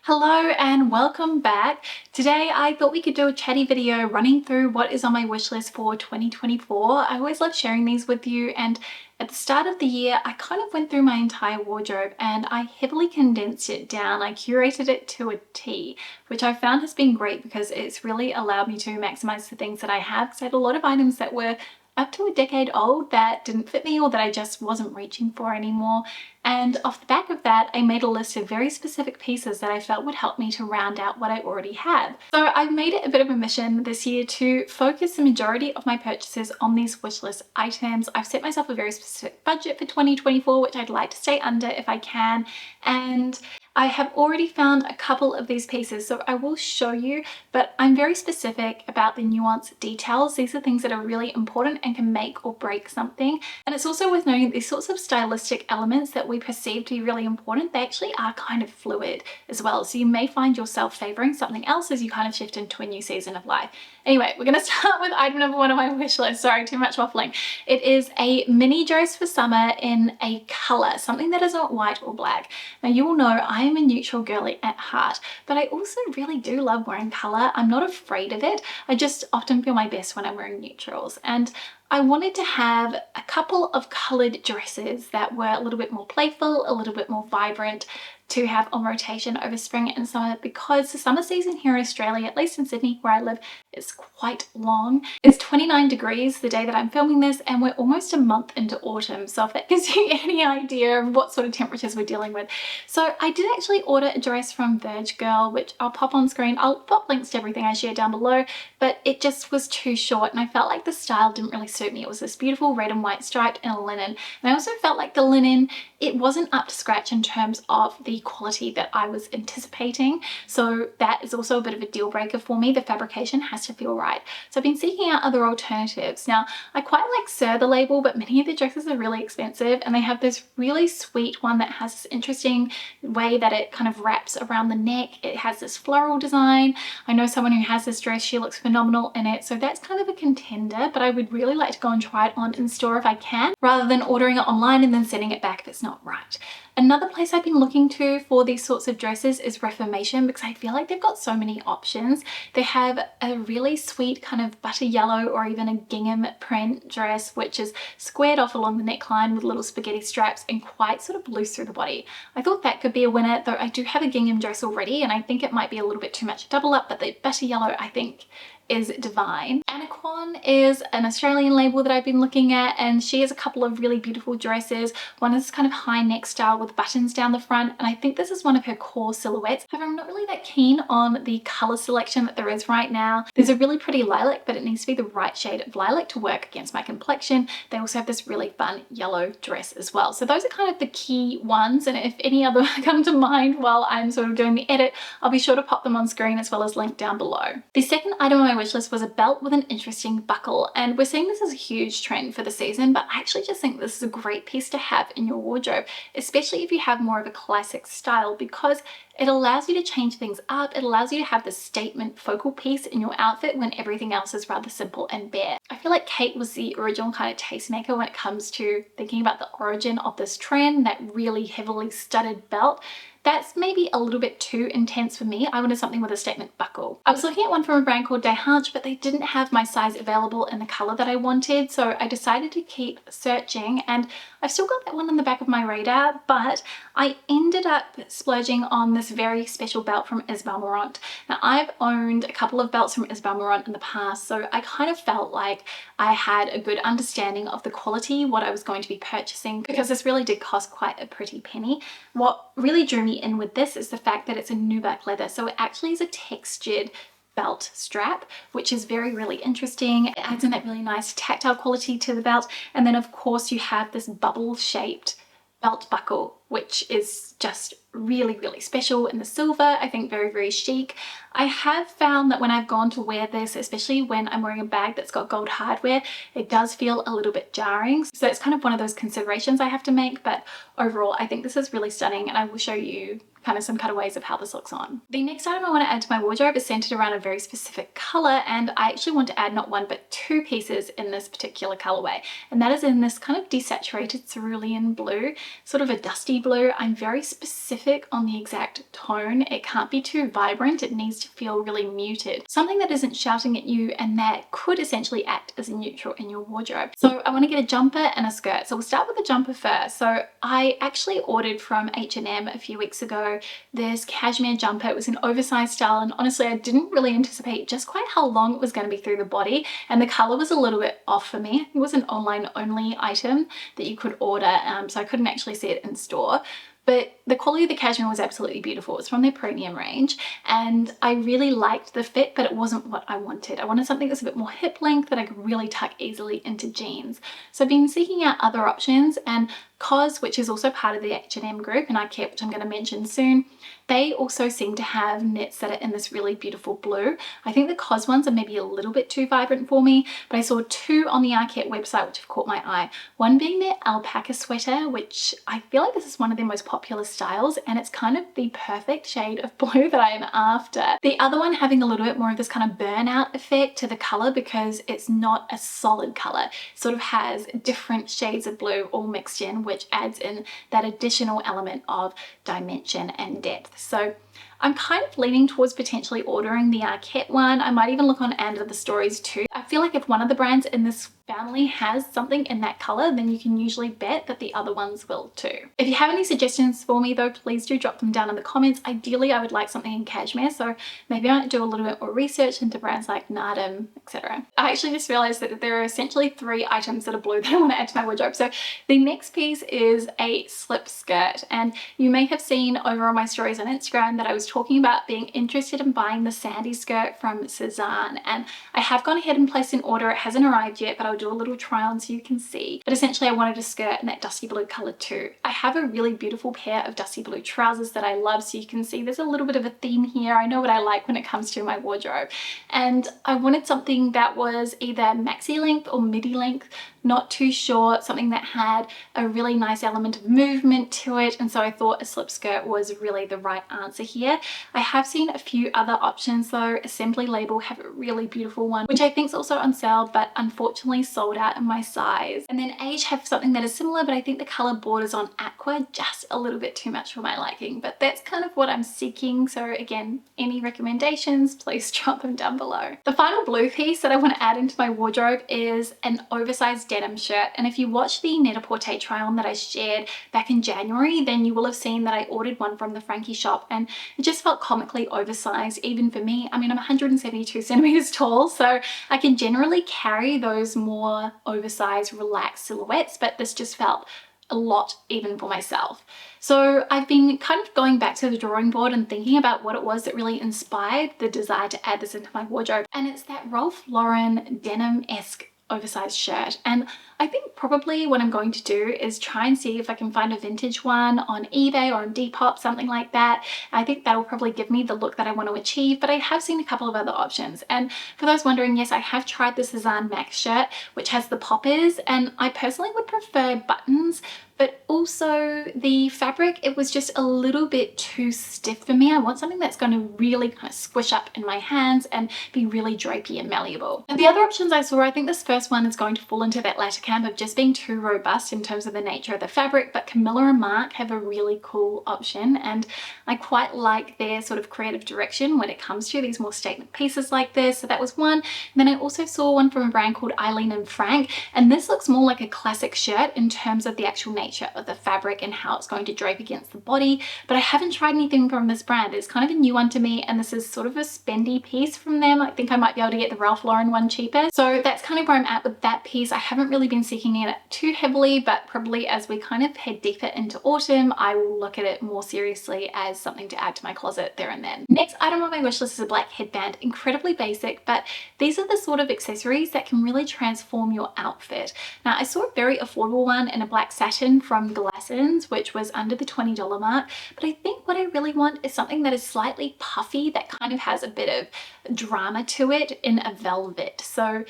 Hello and welcome back. Today I thought we could do a chatty video running through what is on my wish list for 2024. I always love sharing these with you, and at the start of the year I kind of went through my entire wardrobe and I heavily condensed it down. I curated it to a T, which I found has been great because it's really allowed me to maximize the things that I have, because I had a lot of items that were up to a decade old that didn't fit me or that I just wasn't reaching for anymore. And off the back of that, I made a list of very specific pieces that I felt would help me to round out what I already had. So I've made it a bit of a mission this year to focus the majority of my purchases on these wish list items. I've set myself a very specific budget for 2024, which I'd like to stay under if I can. And I have already found a couple of these pieces, so I will show you, but I'm very specific about the nuanced details. These are things that are really important and can make or break something. And it's also worth noting these sorts of stylistic elements that we perceive to be really important, they actually are kind of fluid as well. So you may find yourself favoring something else as you kind of shift into a new season of life. Anyway, we're going to start with item number one on my wish list. Sorry, too much waffling. It is a mini dress for summer in a color, something that is not white or black. Now you will know I am a neutral girly at heart, but I also really do love wearing color. I'm not afraid of it. I just often feel my best when I'm wearing neutrals. And I wanted to have a couple of colored dresses that were a little bit more playful, a little bit more vibrant, to have on rotation over spring and summer, because the summer season here in Australia, at least in Sydney where I live, is quite long. It's 29 degrees the day that I'm filming this, and we're almost a month into autumn, so if that gives you any idea of what sort of temperatures we're dealing with. So I did actually order a dress from Verge Girl, which I'll pop on screen. I'll pop links to everything I share down below, but it just was too short and I felt like the style didn't really suit me. It was this beautiful red and white striped in a linen, and I also felt like the linen, it wasn't up to scratch in terms of the quality that I was anticipating. So that is also a bit of a deal breaker for me. The fabrication has to feel right. So I've been seeking out other alternatives. Now I quite like the label, but many of the dresses are really expensive, and they have this really sweet one that has this interesting way that it kind of wraps around the neck. It has this floral design. I know someone who has this dress, she looks phenomenal in it, so that's kind of a contender, but I would really like to go and try it on in store if I can, rather than ordering it online and then sending it back if it's not right. Another place I've been looking to for these sorts of dresses is Reformation, because I feel like they've got so many options. They have a really sweet kind of butter yellow or even a gingham print dress, which is squared off along the neckline with little spaghetti straps and quite sort of loose through the body. I thought that could be a winner, though I do have a gingham dress already and I think it might be a little bit too much double up, but the butter yellow I think is divine. Anaquan is an Australian label that I've been looking at, and she has a couple of really beautiful dresses. One is kind of high neck style with buttons down the front, and I think this is one of her core silhouettes. However, I'm not really that keen on the color selection that there is right now. There's a really pretty lilac, but it needs to be the right shade of lilac to work against my complexion. They also have this really fun yellow dress as well. So those are kind of the key ones, and if any other come to mind while I'm sort of doing the edit, I'll be sure to pop them on screen as well as link down below. The second item on my wish list was a belt with an interesting buckle, and we're seeing this as a huge trend for the season, but I actually just think this is a great piece to have in your wardrobe, especially if you have more of a classic style, because it allows you to change things up. It allows you to have the statement focal piece in your outfit when everything else is rather simple and bare. I feel like Kate was the original kind of tastemaker when it comes to thinking about the origin of this trend, that really heavily studded belt. That's maybe a little bit too intense for me. I wanted something with a statement buckle. I was looking at one from a brand called Denim, but they didn't have my size available in the color that I wanted, so I decided to keep searching, and I've still got that one on the back of my radar, but I ended up splurging on this very special belt from Isabel Marant. Now I've owned a couple of belts from Isabel Marant in the past, so I kind of felt like I had a good understanding of the quality, what I was going to be purchasing, because this really did cost quite a pretty penny. What really drew me in with this is the fact that it's a nubuck leather, so it actually is a textured belt strap, which is really interesting. It adds in that really nice tactile quality to the belt, and then of course you have this bubble shaped belt buckle, which is just really special in the silver. I think very chic. I have found that when I've gone to wear this, especially when I'm wearing a bag that's got gold hardware, it does feel a little bit jarring. So it's kind of one of those considerations I have to make, but overall I think this is really stunning, and I will show you kind of some cutaways of how this looks on. The next item I want to add to my wardrobe is centered around a very specific color, and I actually want to add not one but two pieces in this particular colorway, and that is in this kind of desaturated cerulean blue, sort of a dusty blue. I'm very specific on the exact tone. It can't be too vibrant. It needs to feel really muted, something that isn't shouting at you and that could essentially act as a neutral in your wardrobe. So I want to get a jumper and a skirt. So we'll start with the jumper first. So I actually ordered from H&M a few weeks ago this cashmere jumper. It was an oversized style, and honestly I didn't really anticipate just quite how long it was going to be through the body, and the color was a little bit off for me. It was an online only item that you could order, so I couldn't actually see it in store. But the quality of the cashmere was absolutely beautiful. It was from their premium range, and I really liked the fit, but it wasn't what I wanted. I wanted something that's a bit more hip length that I could really tuck easily into jeans. So I've been seeking out other options, and COS, which is also part of the H&M group, and I Kept, which I'm going to mention soon, they also seem to have knits that are in this really beautiful blue. I think the COS ones are maybe a little bit too vibrant for me, but I saw two on the Arket website which have caught my eye. One being their alpaca sweater, which I feel like this is one of their most popular styles, and it's kind of the perfect shade of blue that I am after. The other one having a little bit more of this kind of burnout effect to the color because it's not a solid color. It sort of has different shades of blue all mixed in, which adds in that additional element of dimension and depth. So I'm kind of leaning towards potentially ordering the Arket one. I might even look on Under the Stories too. I feel like if one of the brands in this family has something in that color, then you can usually bet that the other ones will too. If you have any suggestions for me though, please do drop them down in the comments. Ideally, I would like something in cashmere, so maybe I might do a little bit more research into brands like Denim, etc. I actually just realized that there are essentially three items that are blue that I want to add to my wardrobe. So the next piece is a slip skirt, and you may have seen over on my stories on Instagram that I was talking about being interested in buying the sandy skirt from Cezanne, and I have gone ahead and placed an order. It hasn't arrived yet, but I'll do a little try on so you can see. But essentially I wanted a skirt in that dusty blue color too. I have a really beautiful pair of dusty blue trousers that I love, so you can see there's a little bit of a theme here. I know what I like when it comes to my wardrobe, and I wanted something that was either maxi length or midi length, not too short, something that had a really nice element of movement to it, and so I thought a slip skirt was really the right answer here. I have seen a few other options though. Assembly Label have a really beautiful one, which I think is also on sale, but unfortunately sold out in my size. And then Age have something that is similar, but I think the color borders on aqua just a little bit too much for my liking, but that's kind of what I'm seeking. So again, any recommendations, please drop them down below. The final blue piece that I want to add into my wardrobe is an oversized denim shirt, and if you watched the Net-a-Porter try on that I shared back in January, then you will have seen that I ordered one from the Frankie shop, and it just felt comically oversized even for me. I mean, I'm 172 centimeters tall, so I can generally carry those more oversized relaxed silhouettes, but this just felt a lot even for myself. So I've been kind of going back to the drawing board and thinking about what it was that really inspired the desire to add this into my wardrobe, and it's that Ralph Lauren denim-esque oversized shirt. And I think probably what I'm going to do is try and see if I can find a vintage one on eBay or on Depop, something like that. I think that'll probably give me the look that I want to achieve, but I have seen a couple of other options. And for those wondering, yes, I have tried the Cezanne Max shirt, which has the poppers, and I personally would prefer buttons, but also the fabric, it was just a little bit too stiff for me. I want something that's going to really kind of squish up in my hands and be really drapey and malleable. And the other options I saw, I think this first one is going to fall into that latter camp of just being too robust in terms of the nature of the fabric, but Camilla and Mark have a really cool option, and I quite like their sort of creative direction when it comes to these more statement pieces like this. So that was one. And then I also saw one from a brand called Eileen and Frank, and this looks more like a classic shirt in terms of the actual nature of the fabric and how it's going to drape against the body, but I haven't tried anything from this brand. It's kind of a new one to me, and this is sort of a spendy piece from them. I think I might be able to get the Ralph Lauren one cheaper, so that's kind of where I'm at with that piece. I haven't really been seeking it too heavily, but probably as we kind of head deeper into autumn, I will look at it more seriously as something to add to my closet there and then. Next item on my wish list is a black headband. Incredibly basic, but these are the sort of accessories that can really transform your outfit. Now, I saw a very affordable one in a black satin from Glassons, which was under the $20 mark, but I think what I really want is something that is slightly puffy, that kind of has a bit of drama to it in a velvet. So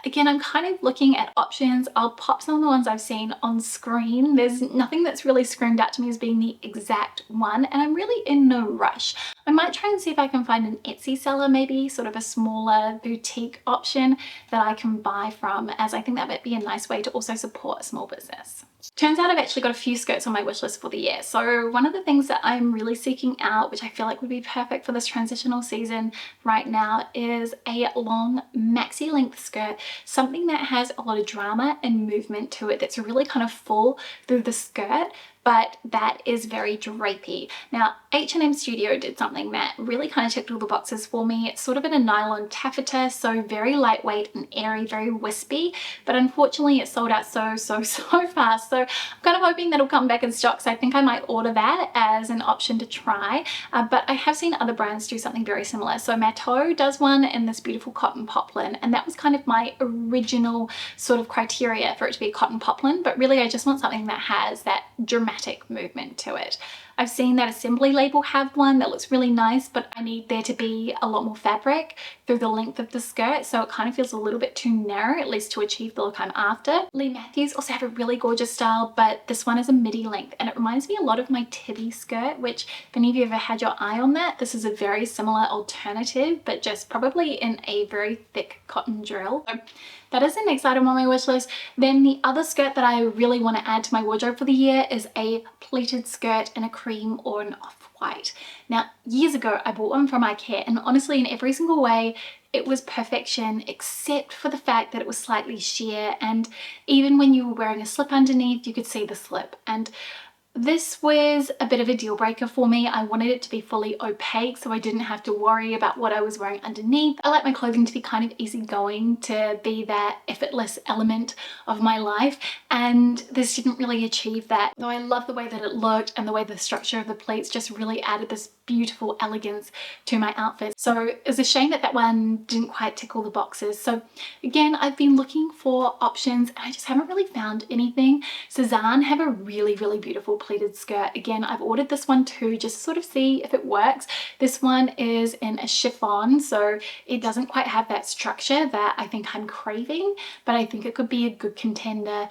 Again, I'm kind of looking at options. I'll pop some of the ones I've seen on screen. There's nothing that's really screamed out to me as being the exact one, and I'm really in no rush. I might try and see if I can find an Etsy seller, maybe sort of a smaller boutique option that I can buy from, as I think that might be a nice way to also support a small business. Turns out I've actually got a few skirts on my wish list for the year. So one of the things that I'm really seeking out, which I feel like would be perfect for this transitional season right now, is a long maxi length skirt, something that has a lot of drama and movement to it, that's really kind of full through the skirt, but that is very drapey. Now, H&M Studio did something that really kind of ticked all the boxes for me. It's sort of in a nylon taffeta, so very lightweight and airy, very wispy, but unfortunately it sold out so fast. So I'm kind of hoping that'll come back in stock, so I think I might order that as an option to try. But I have seen other brands do something very similar. So Mateau does one in this beautiful cotton poplin, and that was kind of my original sort of criteria for it to be cotton poplin, but really I just want something that has that dramatic movement to it. I've seen that Assembly Label have one that looks really nice, but I need there to be a lot more fabric through the length of the skirt, so it kind of feels a little bit too narrow, at least to achieve the look I'm after. Lee Matthews also have a really gorgeous style, but this one is a midi length, and it reminds me a lot of my Tibby skirt, which if any of you ever had your eye on that, this is a very similar alternative, but just probably in a very thick cotton drill. So that is the next item on my wish list. Then the other skirt that I really want to add to my wardrobe for the year is a pleated skirt in a cream or an off-white. Now, years ago, I bought one from IKEA, and honestly, in every single way, it was perfection, except for the fact that it was slightly sheer, and even when you were wearing a slip underneath, you could see the slip. And this was a bit of a deal breaker for me. I wanted it to be fully opaque so I didn't have to worry about what I was wearing underneath. I like my clothing to be kind of easygoing, to be that effortless element of my life, and this didn't really achieve that. Though I love the way that it looked and the way the structure of the pleats just really added this beautiful elegance to my outfit. So it's a shame that that one didn't quite tick all the boxes. So again, I've been looking for options and I just haven't really found anything. Cezanne have a really beautiful pleated skirt. Again, I've ordered this one too, just to sort of see if it works. This one is in a chiffon, so it doesn't quite have that structure that I think I'm craving, but I think it could be a good contender,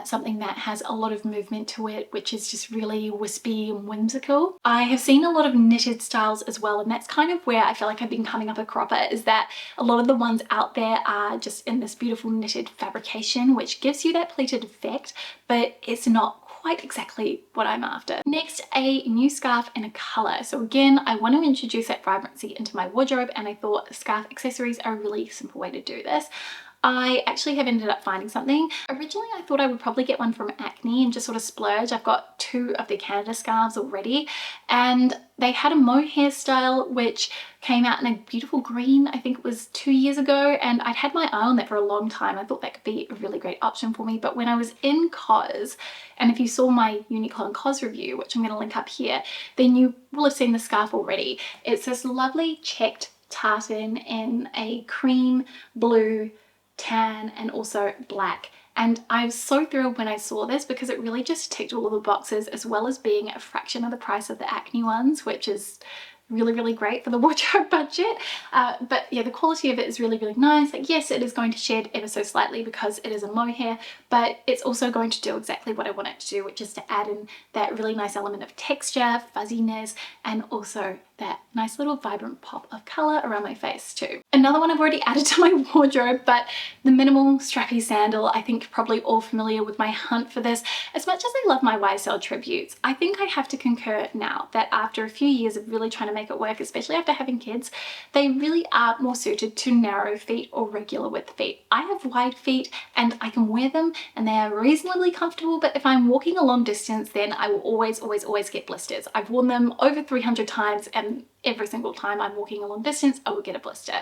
something that has a lot of movement to it, which is just really wispy and whimsical. I have seen a lot of knitted styles as well, and that's kind of where I feel like I've been coming up a cropper, is that a lot of the ones out there are just in this beautiful knitted fabrication, which gives you that pleated effect, but it's not quite exactly what I'm after. Next, a new scarf in a color. So again, I want to introduce that vibrancy into my wardrobe, and I thought scarf accessories are a really simple way to do this. I actually have ended up finding something. Originally, I thought I would probably get one from Acne and just sort of splurge. I've got 2 of the Canada scarves already, and they had a mohair style which came out in a beautiful green, I think it was 2 years ago, and I'd had my eye on that for a long time. I thought that could be a really great option for me, but when I was in COS, and if you saw my Uniqlo and COS review, which I'm going to link up here, then you will have seen the scarf already. It's this lovely checked tartan in a cream, blue, tan and also black, and I was so thrilled when I saw this because it really just ticked all of the boxes, as well as being a fraction of the price of the Acne ones, which is really great for the wardrobe budget. But yeah, the quality of it is really nice. Like, yes, it is going to shed ever so slightly because it is a mohair, but it's also going to do exactly what I want it to do, which is to add in that really nice element of texture, fuzziness, and also that nice little vibrant pop of color around my face too. Another one I've already added to my wardrobe, but the minimal strappy sandal. I think you're probably all familiar with my hunt for this. As much as I love my YSL tributes, I think I have to concur now that after a few years of really trying to make it work, especially after having kids, they really are more suited to narrow feet or regular width feet. I have wide feet and I can wear them and they are reasonably comfortable, but if I'm walking a long distance, then I will always get blisters. I've worn them over 300 times, and every single time I'm walking a long distance, I will get a blister.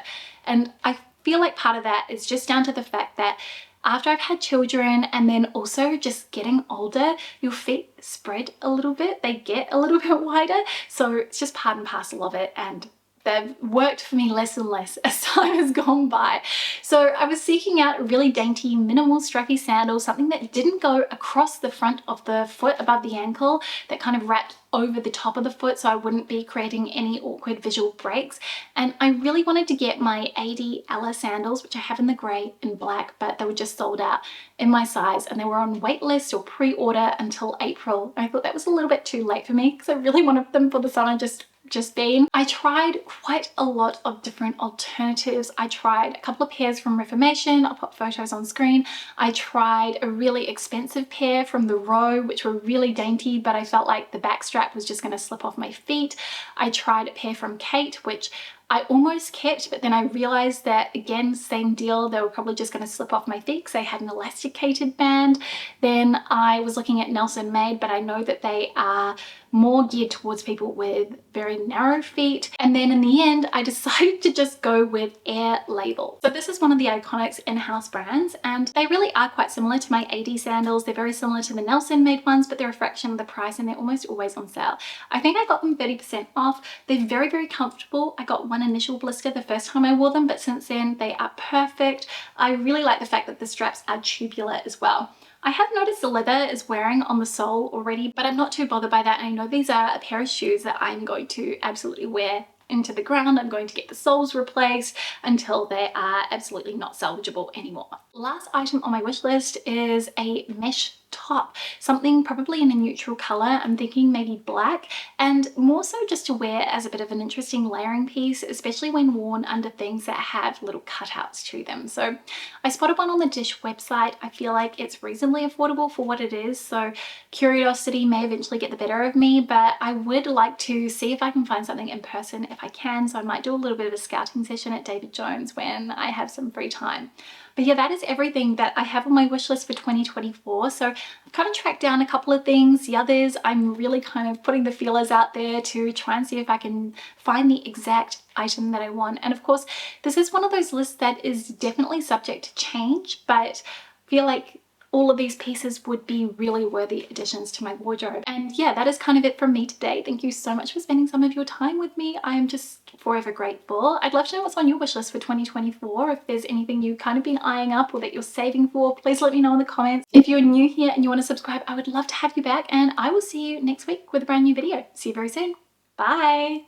And I feel like part of that is just down to the fact that after I've had children and then also just getting older, your feet spread a little bit, they get a little bit wider. So it's just part and parcel of it, and they've worked for me less and less as time has gone by. So I was seeking out a really dainty, minimal strappy sandal, something that didn't go across the front of the foot above the ankle, that kind of wrapped over the top of the foot so I wouldn't be creating any awkward visual breaks. And I really wanted to get my 80 Ella sandals, which I have in the grey and black, but they were just sold out in my size and they were on wait list or pre-order until April. I thought that was a little bit too late for me because I really wanted them for the summer just been. I tried quite a lot of different alternatives. I tried a couple of pairs from Reformation. I'll pop photos on screen. I tried a really expensive pair from the Row, which were really dainty, but I felt like the back strap was just going to slip off my feet. I tried a pair from Kate, which I almost kept, but then I realized that, again, same deal, they were probably just going to slip off my feet because they had an elasticated band. Then I was looking at Nelson Made, but I know that they are more geared towards people with very narrow feet. And then in the end, I decided to just go with Airlabel. So this is one of the Iconics in-house brands, and they really are quite similar to my 80 sandals. They're very similar to the Nelson Made ones, but they're a fraction of the price and they're almost always on sale. I think I got them 30% off. They're very, very comfortable. I got one initial blister the first time I wore them, but since then they are perfect. I really like the fact that the straps are tubular as well. I have noticed the leather is wearing on the sole already, but I'm not too bothered by that. I know these are a pair of shoes that I'm going to absolutely wear into the ground. I'm going to get the soles replaced until they are absolutely not salvageable anymore. Last item on my wish list is a mesh top, something probably in a neutral color. I'm thinking maybe black, and more so just to wear as a bit of an interesting layering piece, especially when worn under things that have little cutouts to them. So I spotted one on the Dish website. I feel like it's reasonably affordable for what it is, so curiosity may eventually get the better of me, but I would like to see if I can find something in person if I can. So I might do a little bit of a scouting session at David Jones when I have some free time. But yeah, that is everything that I have on my wish list for 2024. So I've kind of tracked down a couple of things. The others, I'm really kind of putting the feelers out there to try and see if I can find the exact item that I want. And of course, this is one of those lists that is definitely subject to change, but I feel like all of these pieces would be really worthy additions to my wardrobe. And yeah, that is kind of it from me today. Thank you so much for spending some of your time with me. I am just forever grateful. I'd love to know what's on your wish list for 2024. If there's anything you've kind of been eyeing up or that you're saving for, please let me know in the comments. If you're new here and you want to subscribe, I would love to have you back, and I will see you next week with a brand new video. See you very soon. Bye.